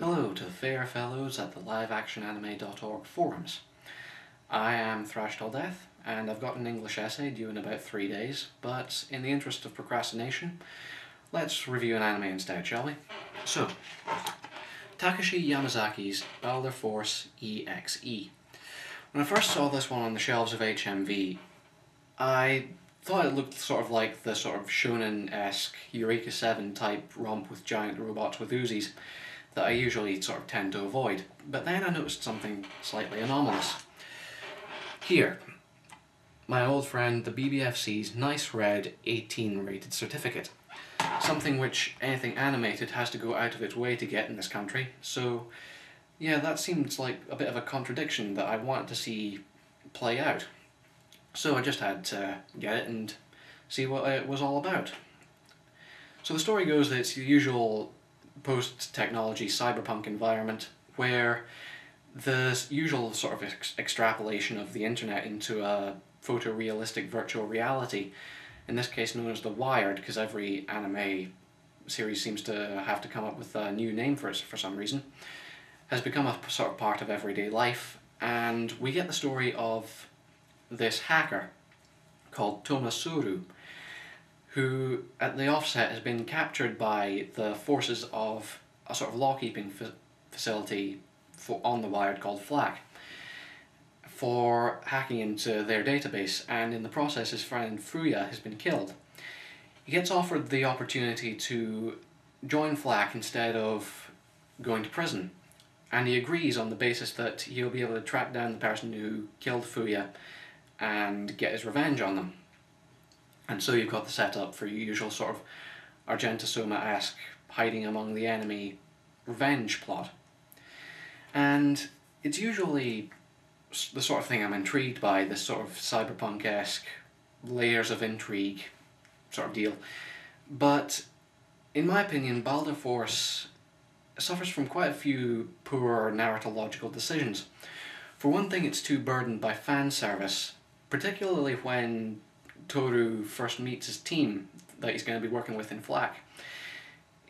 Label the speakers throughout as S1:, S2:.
S1: Hello to the fair fellows at the liveactionanime.org forums. I am Thrashed Till Death, and I've got an English essay due in about 3 days, but in the interest of procrastination, let's review an anime instead, shall we? So, Takashi Yamazaki's Baldr Force EXE. When I first saw this one on the shelves of HMV, I thought it looked sort of like the sort of shonen-esque Eureka 7 type romp with giant robots with Uzis that I usually sort of tend to avoid, but then I noticed something slightly anomalous. Here, my old friend the BBFC's nice red 18 rated certificate, something which anything animated has to go out of its way to get in this country, so yeah, that seems like a bit of a contradiction that I wanted to see play out. So I just had to get it and see what it was all about. So the story goes that it's the usual post-technology cyberpunk environment where the usual sort of extrapolation of the internet into a photorealistic virtual reality, in this case known as The Wired, because every anime series seems to have to come up with a new name for it for some reason, has become a sort of part of everyday life, and we get the story of this hacker called Tomasoru, who at the offset has been captured by the forces of a sort of law-keeping facility on the Wired called FLAC for hacking into their database, and in the process his friend Fuya has been killed. He gets offered the opportunity to join FLAC instead of going to prison, and he agrees on the basis that he'll be able to track down the person who killed Fuya and get his revenge on them. And so you've got the setup for your usual sort of Argenta Soma-esque hiding among the enemy revenge plot. And it's usually the sort of thing I'm intrigued by, this sort of cyberpunk-esque layers of intrigue sort of deal. But in my opinion, Baldr Force suffers from quite a few poor narratological decisions. For one thing, it's too burdened by fan service, particularly when Toru first meets his team that he's going to be working with in FLAC.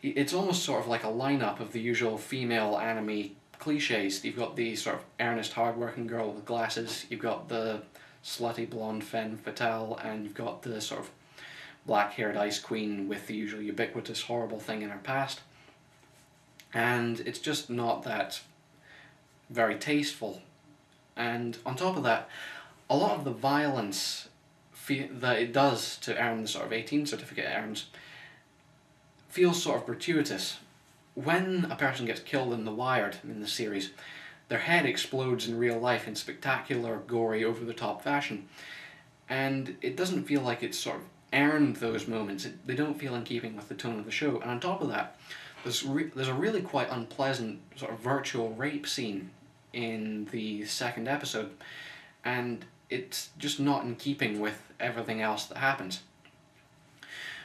S1: It's almost sort of like a lineup of the usual female anime cliches. You've got the sort of earnest, hard-working girl with glasses, you've got the slutty blonde femme fatale, and you've got the sort of black-haired ice queen with the usual ubiquitous horrible thing in her past. And it's just not that very tasteful. And on top of that, a lot of the violence that it does to earn the sort of 18 certificate it earns feels sort of gratuitous. When a person gets killed in The Wired in the series, their head explodes in real life in spectacular, gory, over-the-top fashion, and it doesn't feel like it's sort of earned those moments. They don't feel in keeping with the tone of the show, and on top of that, there's a really quite unpleasant sort of virtual rape scene in the second episode, and it's just not in keeping with everything else that happens.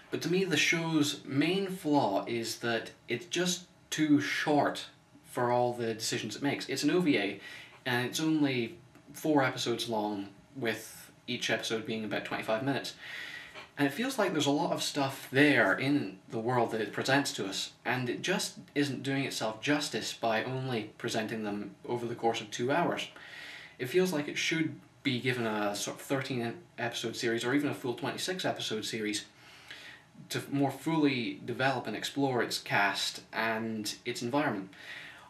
S1: But to me, the show's main flaw is that it's just too short for all the decisions it makes. It's an OVA, and it's only 4 episodes long, with each episode being about 25 minutes. And it feels like there's a lot of stuff there in the world that it presents to us, and it just isn't doing itself justice by only presenting them over the course of 2 hours. It feels like it should be given a sort of 13 episode series, or even a full 26 episode series, to more fully develop and explore its cast and its environment.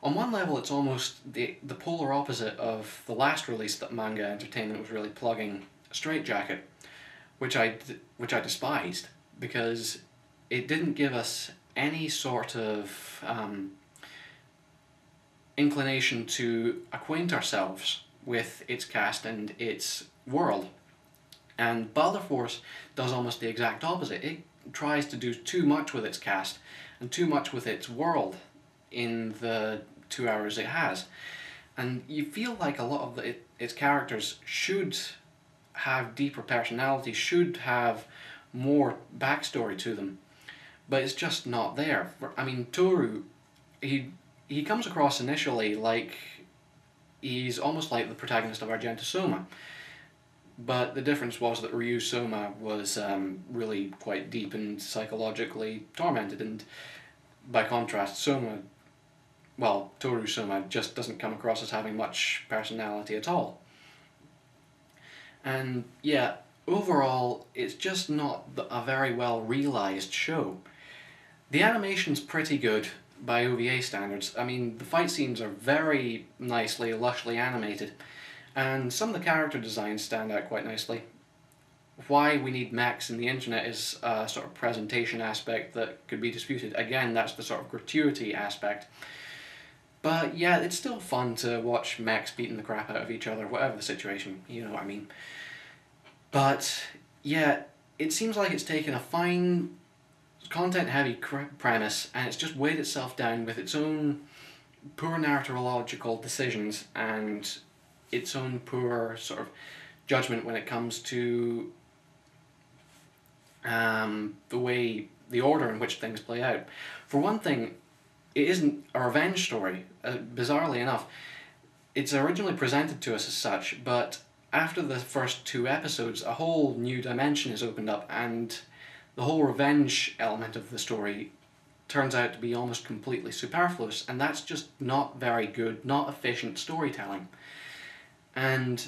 S1: On one level, it's almost the polar opposite of the last release that Manga Entertainment was really plugging, Straightjacket, which I despised, because it didn't give us any sort of inclination to acquaint ourselves with its cast and its world. And Baldr Force does almost the exact opposite. It tries to do too much with its cast and too much with its world in the 2 hours it has. And you feel like a lot of its characters should have deeper personality, should have more backstory to them, but it's just not there. I mean, Toru, he comes across initially like he's almost like the protagonist of Argenta Soma, but the difference was that Ryu Soma was really quite deep and psychologically tormented, and by contrast Soma, well, Toru Soma just doesn't come across as having much personality at all. And yeah, overall, it's just not a very well realised show. The animation's pretty good by OVA standards. I mean, the fight scenes are very nicely, lushly animated, and some of the character designs stand out quite nicely. Why we need mechs in the internet is a sort of presentation aspect that could be disputed. Again, that's the sort of gratuity aspect. But yeah, it's still fun to watch mechs beating the crap out of each other, whatever the situation, you know what I mean. But yeah, it seems like it's taken a fine, content-heavy premise and it's just weighed itself down with its own poor narratological decisions and its own poor sort of judgment when it comes to the order in which things play out. For one thing, it isn't a revenge story, bizarrely enough. It's originally presented to us as such, but after the first 2 episodes, a whole new dimension is opened up, and the whole revenge element of the story turns out to be almost completely superfluous, and that's just not very good, not efficient storytelling. And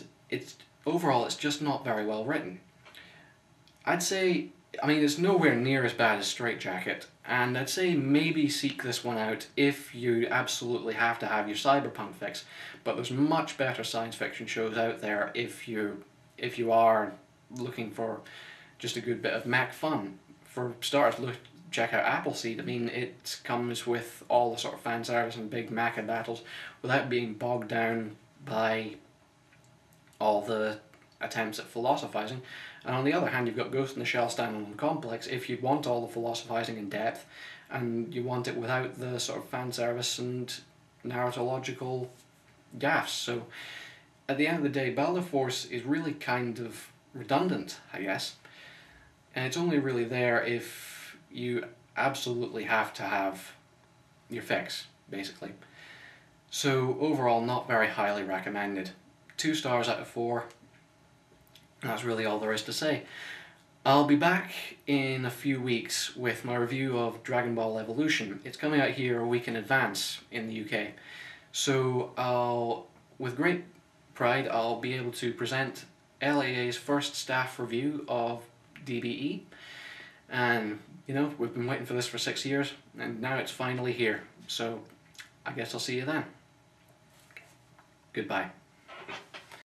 S1: overall, it's just not very well written. I'd say, I mean, it's nowhere near as bad as Straight Jacket, and I'd say maybe seek this one out if you absolutely have to have your cyberpunk fix, but there's much better science fiction shows out there if you are looking for just a good bit of mech fun. For starters, check out Appleseed. I mean, it comes with all the sort of fan service and big mecha battles without being bogged down by all the attempts at philosophizing. And on the other hand, you've got Ghost in the Shell standalone complex if you want all the philosophizing in depth and you want it without the sort of fan service and narratological gaffes. So at the end of the day, Baldr Force is really kind of redundant, I guess. And it's only really there if you absolutely have to have your fix, basically. So overall, not very highly recommended. 2 stars out of 4. That's really all there is to say. I'll be back in a few weeks with my review of Dragon Ball Evolution. It's coming out here a week in advance in the UK. So with great pride, I'll be able to present LAA's first staff review of DBE. And, you know, we've been waiting for this for 6 years, and now it's finally here. So I guess I'll see you then. Goodbye.